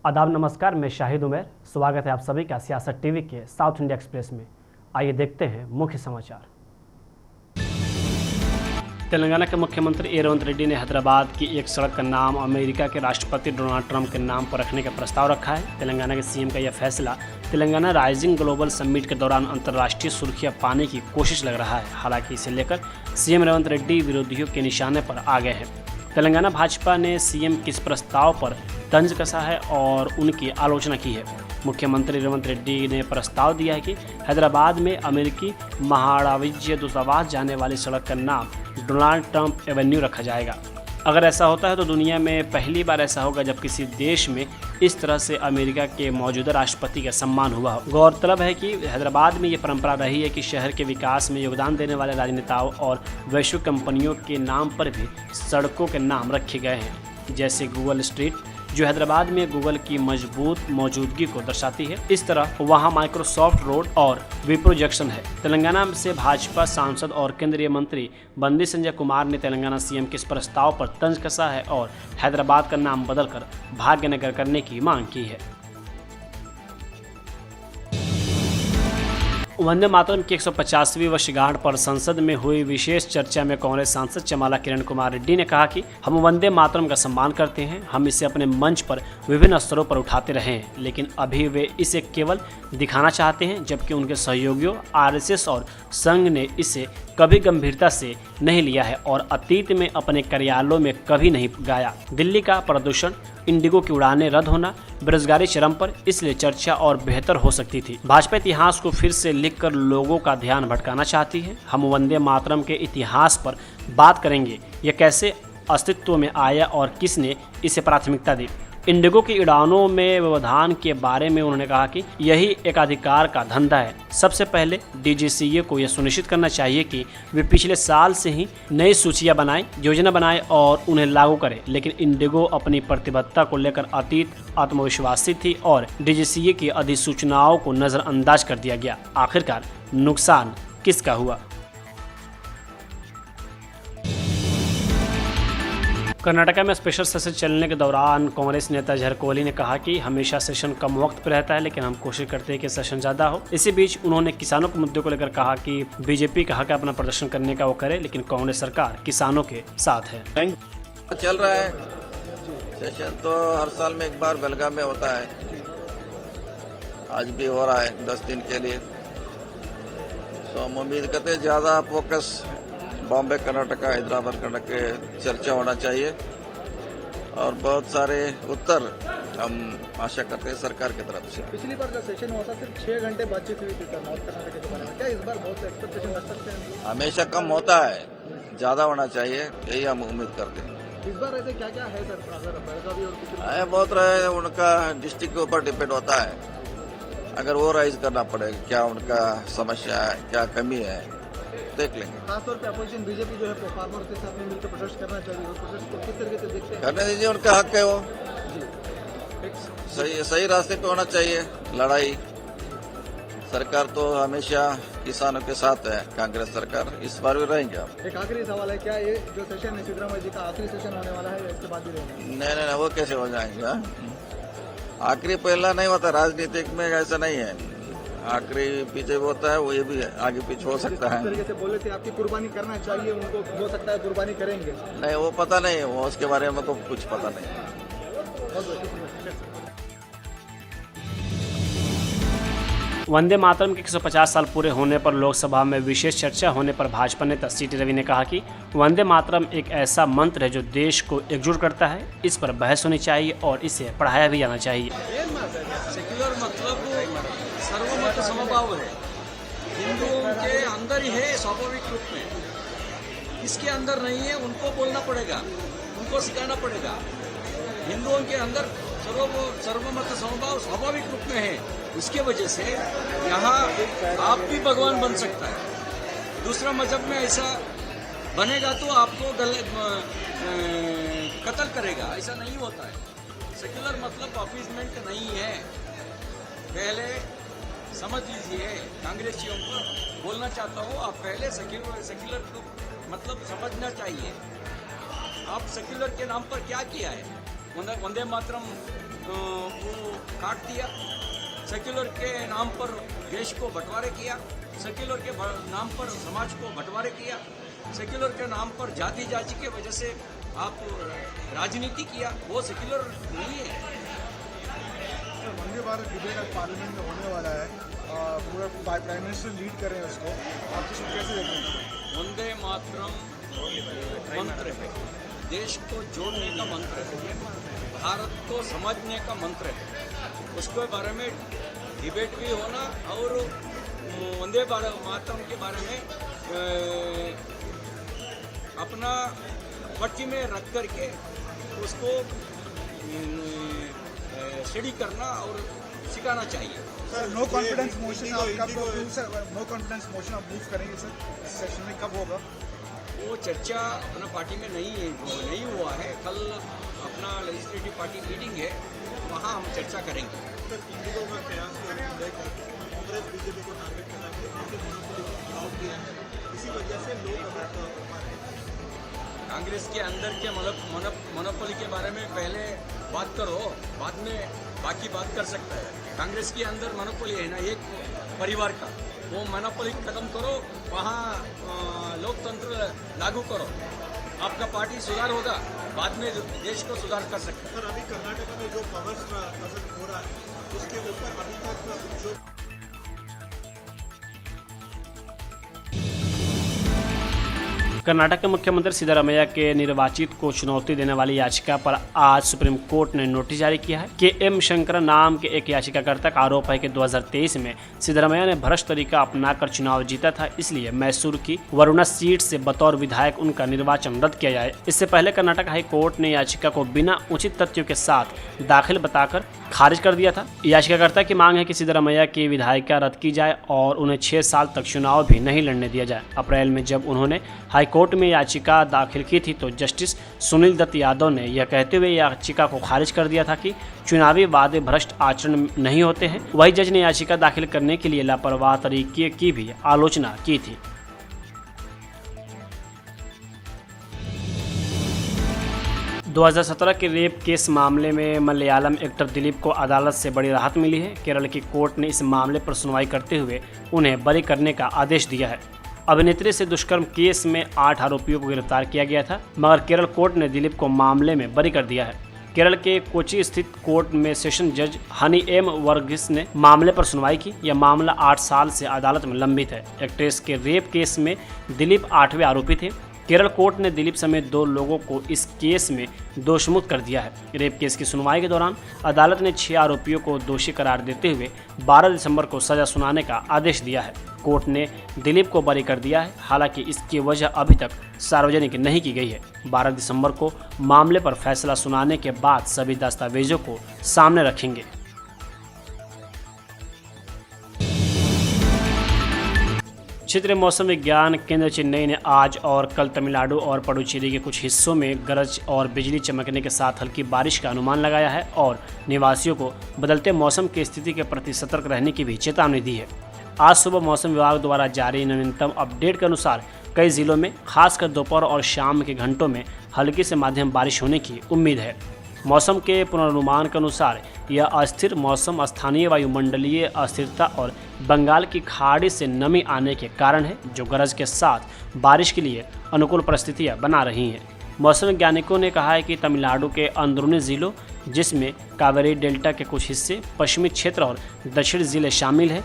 आदाब नमस्कार, मैं शाहिद उमर। स्वागत है आप सभी का सियासत टीवी के साउथ इंडिया एक्सप्रेस में। आइए देखते हैं मुख्य समाचार। तेलंगाना के मुख्यमंत्री रेवंत रेड्डी ने हैदराबाद की एक सड़क का नाम अमेरिका के राष्ट्रपति डोनाल्ड ट्रंप के नाम पर रखने का प्रस्ताव रखा है। तेलंगाना के सीएम का यह फैसला तेलंगाना राइजिंग ग्लोबल समिट के दौरान अंतर्राष्ट्रीय सुर्खियां पाने की कोशिश लग रहा है। हालांकि इसे लेकर सीएम रेवंत रेड्डी विरोधियों के निशाने पर आ गए हैं। तेलंगाना भाजपा ने सीएम के इस प्रस्ताव पर तंज कसा है और उनकी आलोचना की है। मुख्यमंत्री रेवंत रेड्डी ने प्रस्ताव दिया है कि हैदराबाद में अमेरिकी महावाणिज्य दूतावास जाने वाली सड़क का नाम डोनाल्ड ट्रंप एवेन्यू रखा जाएगा। अगर ऐसा होता है तो दुनिया में पहली बार ऐसा होगा जब किसी देश में इस तरह से अमेरिका के मौजूदा राष्ट्रपति का सम्मान हुआ हो। गौरतलब है कि हैदराबाद में ये परंपरा रही है कि शहर के विकास में योगदान देने वाले राजनेताओं और वैश्विक कंपनियों के नाम पर भी सड़कों के नाम रखे गए हैं, जैसे गूगल स्ट्रीट जो हैदराबाद में गूगल की मजबूत मौजूदगी को दर्शाती है। इस तरह वहां माइक्रोसॉफ्ट रोड और विप्रो जंक्शन है। तेलंगाना से भाजपा सांसद और केंद्रीय मंत्री बंदी संजय कुमार ने तेलंगाना सीएम के इस प्रस्ताव पर तंज कसा है और हैदराबाद का नाम बदलकर भाग्यनगर करने की मांग की है। वंदे मातरम की 150वीं वर्षगांठ पर संसद में हुई विशेष चर्चा में कांग्रेस सांसद चमाला किरण कुमार रेड्डी ने कहा कि हम वंदे मातरम का सम्मान करते हैं। हम इसे अपने मंच पर विभिन्न स्तरों पर उठाते रहे हैं, लेकिन अभी वे इसे केवल दिखाना चाहते हैं, जबकि उनके सहयोगियों आरएसएस और संघ ने इसे कभी गंभीरता से नहीं लिया है और अतीत में अपने कार्यालयों में कभी नहीं गाया। दिल्ली का प्रदूषण, इंडिगो की उड़ानें रद्द होना, बेरोजगारी चरम पर, इसलिए चर्चा और बेहतर हो सकती थी। भाजपा इतिहास को फिर से लिखकर लोगों का ध्यान भटकाना चाहती है। हम वंदे मातरम के इतिहास पर बात करेंगे, यह कैसे अस्तित्व में आया और किसने इसे प्राथमिकता दी। इंडिगो की उड़ानों में व्यवधान के बारे में उन्होंने कहा कि यही एक अधिकार का धंधा है। सबसे पहले डीजीसीए को यह सुनिश्चित करना चाहिए कि वे पिछले साल से ही नई सूचियां बनाएं, योजना बनाएं और उन्हें लागू करें। लेकिन इंडिगो अपनी प्रतिबद्धता को लेकर अतीत आत्मविश्वासी थी और डीजीसीए की अधिसूचनाओं को नजरअंदाज कर दिया गया। आखिरकार नुकसान किसका हुआ? कर्नाटका में स्पेशल सेशन चलने के दौरान कांग्रेस नेता झरकोली ने कहा कि हमेशा सेशन कम वक्त पर रहता है, लेकिन हम कोशिश करते हैं कि सेशन ज़्यादा हो। इसी बीच उन्होंने किसानों के मुद्दे को लेकर कहा कि बीजेपी का हक है अपना प्रदर्शन करने का, वो करे, लेकिन कांग्रेस सरकार किसानों के साथ है। चल रहा है सेशन तो हर साल में एक बार बेलगाम में होता है, आज भी हो रहा है 10 दिन के लिए। तो हम उम्मीद करते हैं ज़्यादा फोकस बॉम्बे कर्नाटका हैदराबाद कर्नाटक के चर्चा होना चाहिए और बहुत सारे उत्तर हम आशा करते हैं सरकार की तरफ से। पिछली बार का सेशन हुआ था सिर्फ 6 घंटे बातचीत हुई थी नॉर्थ कर्नाटक के बारे में, क्या इस बार बहुत एक्सपेक्टेशन रख सकते हैं? हमेशा कम होता है, ज़्यादा होना चाहिए, यही हम उम्मीद करते हैं। इस बार ऐसे क्या क्या है सर? अगर बेलगावी और है बहुत रहे, उनका डिस्ट्रिक्ट के ऊपर डिपेंड होता है। अगर वो राइज करना पड़ेगा, क्या उनका समस्या है, क्या कमी है, देख लेंगे। खासतौर पे अपोजिशन बीजेपी जो है फार्मर के साथ में मिलकर प्रोटेस्ट करना चाहिए, वो प्रोटेस्ट को किस तरीके से देखते हैं? करने दीजिए, उनका हक है, वो सही रास्ते पे होना चाहिए लड़ाई। सरकार तो हमेशा किसानों के साथ है, कांग्रेस सरकार, इस बार भी रहेंगे आप। एक आखिरी सवाल है, क्या ये जो सेशन है सिद्धरामैया जी का आखिरी सेशन होने वाला है या इसके बाद भी रहेंगे? नहीं, वो कैसे हो जाएंगे? आखिरी पहला नहीं होता, राजनीतिक में ऐसा नहीं है, आखिरी पीछे होता है, वो ये भी आगे पीछे हो सकता है। इस तरीके से बोले थे आपकी कुर्बानी करना चाहिए, उनको हो सकता है कुर्बानी करेंगे। नहीं, वो पता नहीं, वो उसके बारे में तो कुछ पता नहीं। वंदे मातरम के 150 साल पूरे होने पर लोकसभा में विशेष चर्चा होने पर भाजपा नेता सीटी रवि ने कहा कि वंदे मातरम एक ऐसा मंत्र है जो देश को एकजुट करता है। इस पर बहस होनी चाहिए और इसे पढ़ाया भी जाना चाहिए। सेक्युलर मतलब सर्वमत समभाव है, हिंदुओं के अंदर ही है स्वाभाविक रूप में, इसके अंदर नहीं है, उनको बोलना पड़ेगा, उनको सिखाना पड़ेगा। हिंदुओं के अंदर सर्वमत समभाव स्वाभाविक रूप में है, उसके वजह से यहाँ आप भी भगवान बन सकता है। दूसरा मजहब में ऐसा बनेगा तो आपको कत्ल करेगा, ऐसा नहीं होता है। सेक्युलर मतलब अपीजमेंट नहीं है, पहले समझ लीजिए। कांग्रेसियों को बोलना चाहता हूँ, आप पहले सेक्युलर को मतलब समझना चाहिए। आप सेक्युलर के नाम पर क्या किया है? वंदे मातरम वो काट दिया, सेक्युलर के नाम पर देश को बंटवारे किया, सेक्युलर के नाम पर समाज को बंटवारे किया, सेक्युलर के नाम पर जाति जाति के वजह से आप राजनीति किया, वो सेक्युलर नहीं है। वंदे भारत डिबेट आज पार्लियामेंट में होने वाला है, पूरा प्राइम मिनिस्टर लीड कर रहे हैं उसको, आप इसको कैसे देखें इसको? वंदे मातरम मंत्र है, देश को जोड़ने का मंत्र है, भारत को समझने का मंत्र है, उसके बारे में डिबेट भी होना और वंदे भारत मातरम के बारे में अपना पट्टी में रख करके उसको स्टडी करना और सिखाना चाहिए। सर नो कॉन्फिडेंस मोशन आप कब सर नो कॉन्फिडेंस मोशन आप मूव करेंगे सर, इस सेशन में कब होगा? वो चर्चा अपना पार्टी में नहीं हुआ है, कल अपना लेजिस्लेटिव पार्टी मीटिंग है, वहाँ हम चर्चा करेंगे। सर इंडिगो का प्रयास कांग्रेस बीजेपी को टारगेट करना है, इसी वजह से लोग कांग्रेस के अंदर के मोनोपोली के बारे में पहले बात करो, बाद में बाकी बात कर सकता है। कांग्रेस के अंदर मोनोपोली है ना एक परिवार का, वो मोनोपोली खत्म करो, वहाँ लोकतंत्र लागू करो, आपका पार्टी सुधार होगा, बाद में देश को सुधार कर सकता है। सर अभी कर्नाटक में जो पावर्स का कसरत हो रहा है उसके ऊपर अभी तक जो कर्नाटक के मुख्यमंत्री सिद्धारमैया के निर्वाचित को चुनौती देने वाली याचिका पर आज सुप्रीम कोर्ट ने नोटिस जारी किया है। के एम शंकर नाम के एक याचिकाकर्ता का आरोप है कि 2023 में सिद्धारमैया ने भ्रष्ट तरीका अपनाकर चुनाव जीता था, इसलिए मैसूर की वरुणा सीट से बतौर विधायक उनका निर्वाचन रद्द किया जाए। इससे पहले कर्नाटक हाई कोर्ट ने याचिका को बिना उचित तथ्यों के साथ दाखिल बताकर खारिज कर दिया था। याचिकाकर्ता की मांग है कि सिद्धारमैया की विधायिका रद्द की जाए और उन्हें 6 साल तक चुनाव भी नहीं लड़ने दिया जाए। अप्रैल में जब उन्होंने हाईकोर्ट में याचिका दाखिल की थी तो जस्टिस सुनील दत्त यादव ने यह कहते हुए याचिका को खारिज कर दिया था कि चुनावी वादे भ्रष्ट आचरण नहीं होते हैं। वही जज ने याचिका दाखिल करने के लिए लापरवाह तरीके की भी आलोचना की थी। – 2017 के रेप केस मामले में मलयालम एक्टर दिलीप को अदालत से बड़ी राहत मिली है। केरल की कोर्ट ने इस मामले पर सुनवाई करते हुए उन्हें बरी करने का आदेश दिया है। अभिनेत्री से दुष्कर्म केस में 8 आरोपियों को गिरफ्तार किया गया था, मगर केरल कोर्ट ने दिलीप को मामले में बरी कर दिया है। केरल के कोची स्थित कोर्ट में सेशन जज हनी एम वर्गीस ने मामले पर सुनवाई की। यह मामला 8 साल से अदालत में लंबित है। एक्ट्रेस के रेप केस में दिलीप 8वें आरोपी थे। केरल कोर्ट ने दिलीप समेत 2 लोगों को इस केस में दोषमुक्त कर दिया है। रेप केस की सुनवाई के दौरान अदालत ने 6 आरोपियों को दोषी करार देते हुए 12 दिसंबर को सजा सुनाने का आदेश दिया है। कोर्ट ने दिलीप को बरी कर दिया है, हालांकि इसकी वजह अभी तक सार्वजनिक नहीं की गई है। 12 दिसंबर को मामले पर फैसला सुनाने के बाद सभी दस्तावेजों को सामने रखेंगे। क्षेत्रीय मौसम विज्ञान केंद्र चेन्नई ने आज और कल तमिलनाडु और पुडुचेरी के कुछ हिस्सों में गरज और बिजली चमकने के साथ हल्की बारिश का अनुमान लगाया है और निवासियों को बदलते मौसम की स्थिति के प्रति सतर्क रहने की भी चेतावनी दी है। आज सुबह मौसम विभाग द्वारा जारी नवीनतम अपडेट के अनुसार कई जिलों में खासकर दोपहर और शाम के घंटों में हल्की से मध्यम बारिश होने की उम्मीद है। मौसम के पूर्वानुमान के अनुसार यह अस्थिर मौसम स्थानीय वायुमंडलीय अस्थिरता और बंगाल की खाड़ी से नमी आने के कारण है, जो गरज के साथ बारिश के लिए अनुकूल परिस्थितियां बना रही हैं। मौसम वैज्ञानिकों ने कहा है कि तमिलनाडु के अंदरूनी जिलों जिसमें कावेरी डेल्टा के कुछ हिस्से, पश्चिमी क्षेत्र और दक्षिणी जिले शामिल हैं,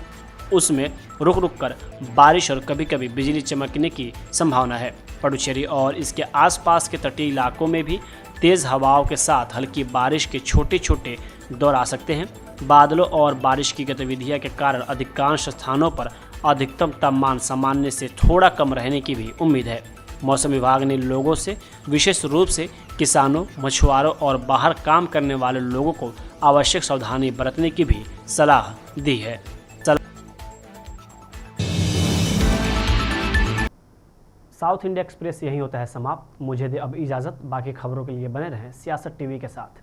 उसमें रुक रुक कर बारिश और कभी कभी बिजली चमकने की संभावना है। पुडुचेरी और इसके आसपास के तटीय इलाकों में भी तेज़ हवाओं के साथ हल्की बारिश के छोटे छोटे दौर आ सकते हैं। बादलों और बारिश की गतिविधियों के कारण अधिकांश स्थानों पर अधिकतम तापमान सामान्य से थोड़ा कम रहने की भी उम्मीद है। मौसम विभाग ने लोगों से, विशेष रूप से किसानों, मछुआरों और बाहर काम करने वाले लोगों को आवश्यक सावधानी बरतने की भी सलाह दी है। साउथ इंडिया एक्सप्रेस यहीं होता है समाप्त। मुझे दे अब इजाज़त। बाकी खबरों के लिए बने रहें सियासत टीवी के साथ।